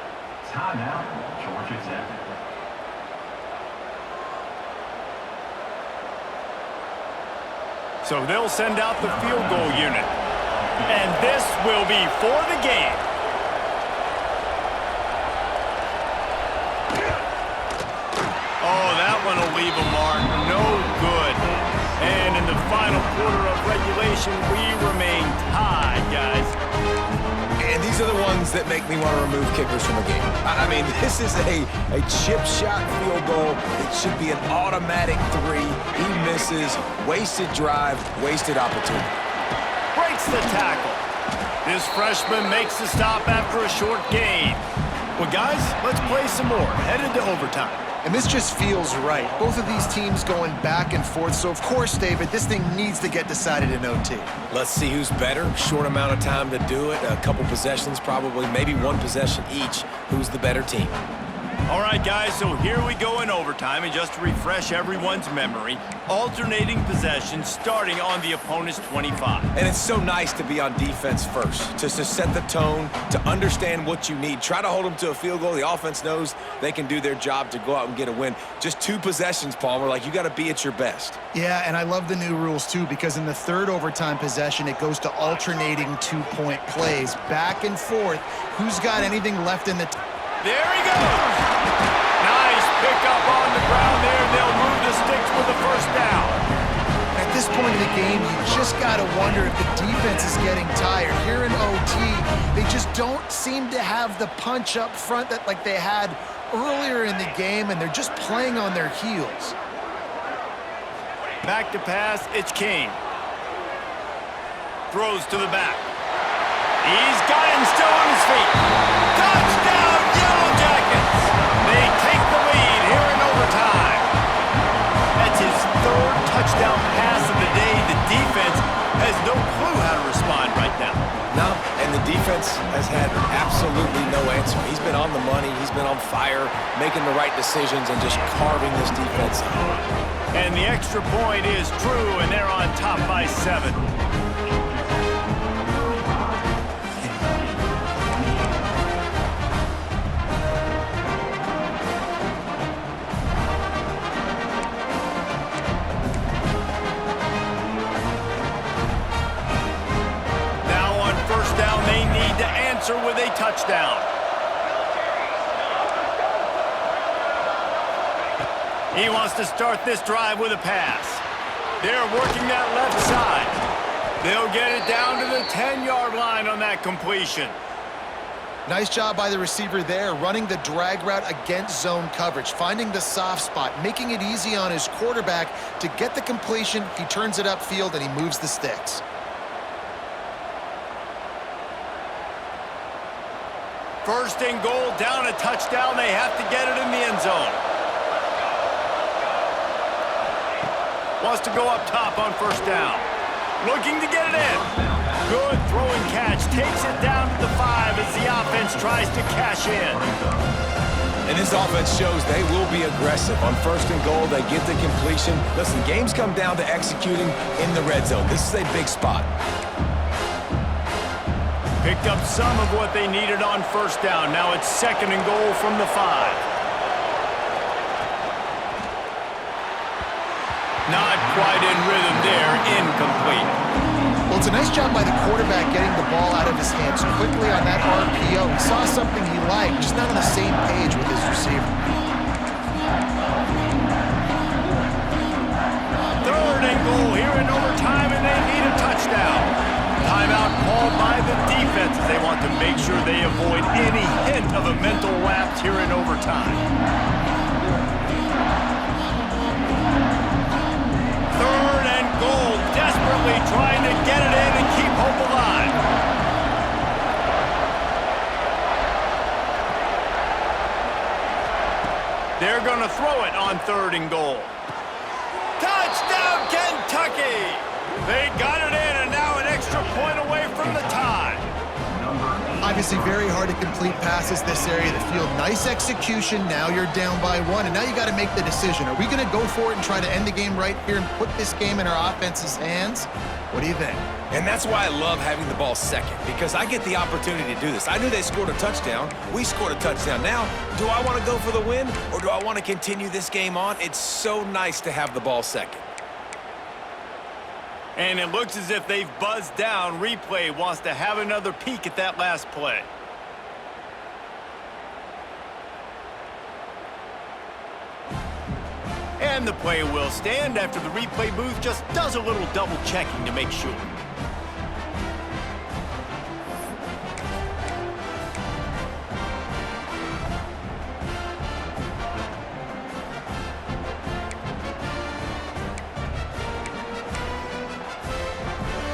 Timeout, Georgia Tech. So they'll send out the field goal unit. And this will be for the game. Oh, that one will leave a mark. No good. And in the final quarter of regulation, we remain tied, guys. And these are the ones that make me want to remove kickers from a game. I mean, this is a chip shot field goal. It should be an automatic 3. He misses. Wasted drive, wasted opportunity. Breaks the tackle. This freshman makes the stop after a short gain. Well, guys, let's play some more. Headed to overtime. And this just feels right. Both of these teams going back and forth. So, of course, David, this thing needs to get decided in OT. Let's see who's better. Short amount of time to do it. A couple possessions, probably maybe one possession each. Who's the better team? All right, guys, so here we go in overtime, and just to refresh everyone's memory, alternating possession starting on the opponent's 25. And it's so nice to be on defense first, to set the tone, to understand what you need. Try to hold them to a field goal. The offense knows they can do their job to go out and get a win. Just 2 possessions, Palmer, like you got to be at your best. Yeah, and I love the new rules, too, because in the third overtime possession, it goes to alternating 2-point plays. Back and forth. Who's got anything left in the... There he goes! Nice pickup on the ground there, and they'll move the sticks with the first down. At this point in the game, you just got to wonder if the defense is getting tired. Here in OT, they just don't seem to have the punch up front that like they had earlier in the game, and they're just playing on their heels. Back to pass, it's King. Throws to the back. He's got him still on his feet. Touchdown, Yellow Jackets! They take the lead here in overtime. That's his 3rd touchdown pass of the day. The defense has no clue how to respond right now. No, and the defense has had absolutely no answer. He's been on the money. He's been on fire, making the right decisions and just carving this defense up. And the extra point is true, and they're on top by 7. With a touchdown. He wants to start this drive with a pass. They're working that left side. They'll get it down to the 10-yard line on that completion. Nice job by the receiver there, running the drag route against zone coverage, finding the soft spot, making it easy on his quarterback to get the completion. He turns it upfield and he moves the sticks. First and goal, down a touchdown. They have to get it in the end zone. Wants to go up top on first down. Looking to get it in. Good throwing catch. Takes it down to the 5 as the offense tries to cash in. And this offense shows they will be aggressive. On first and goal, they get the completion. Listen, games come down to executing in the red zone. This is a big spot. Picked up some of what they needed on first down. Now it's 2nd and goal from the 5. Not quite in rhythm there. Incomplete. Well, it's a nice job by the quarterback getting the ball out of his hands quickly on that RPO. He saw something he liked, just not on the same page with his receiver. 3rd and goal here in overtime, and they need a touchdown. Timeout called by the defense as they want to make sure they avoid any hint of a mental lapse here in overtime. 3rd and goal, desperately trying to get it in and keep hope alive. They're going to throw it on 3rd and goal. Touchdown, Kentucky! They got it in, and now an extra point away from the tie. Obviously very hard to complete passes this area of the field. Nice execution. Now you're down by 1, and now you got to make the decision. Are we going to go for it and try to end the game right here and put this game in our offense's hands? What do you think? And that's why I love having the ball second, because I get the opportunity to do this. I knew they scored a touchdown. We scored a touchdown. Now, do I want to go for the win, or do I want to continue this game on? It's so nice to have the ball second. And it looks as if they've buzzed down. Replay wants to have another peek at that last play. And the play will stand after the replay booth just does a little double checking to make sure.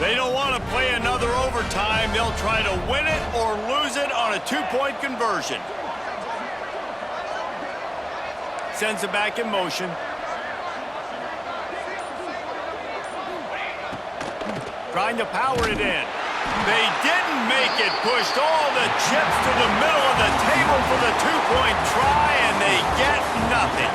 They don't want to play another overtime. They'll try to win it or lose it on a 2-point conversion. Sends it back in motion. Trying to power it in. They didn't make it. Pushed all the chips to the middle of the table for the two-point try, and they get nothing.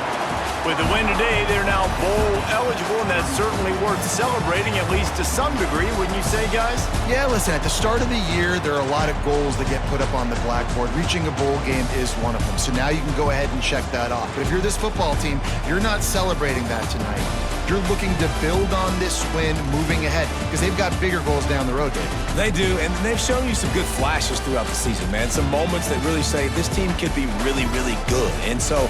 With the win today, they're now bowl eligible, and that's certainly worth celebrating, at least to some degree, wouldn't you say, guys? Yeah, listen, at the start of the year, there are a lot of goals that get put up on the blackboard. Reaching a bowl game is one of them. So now you can go ahead and check that off. But if you're this football team, you're not celebrating that tonight. You're looking to build on this win moving ahead because they've got bigger goals down the road, Dave. They do, and they've shown you some good flashes throughout the season, man. Some moments that really say this team could be really, really good. And so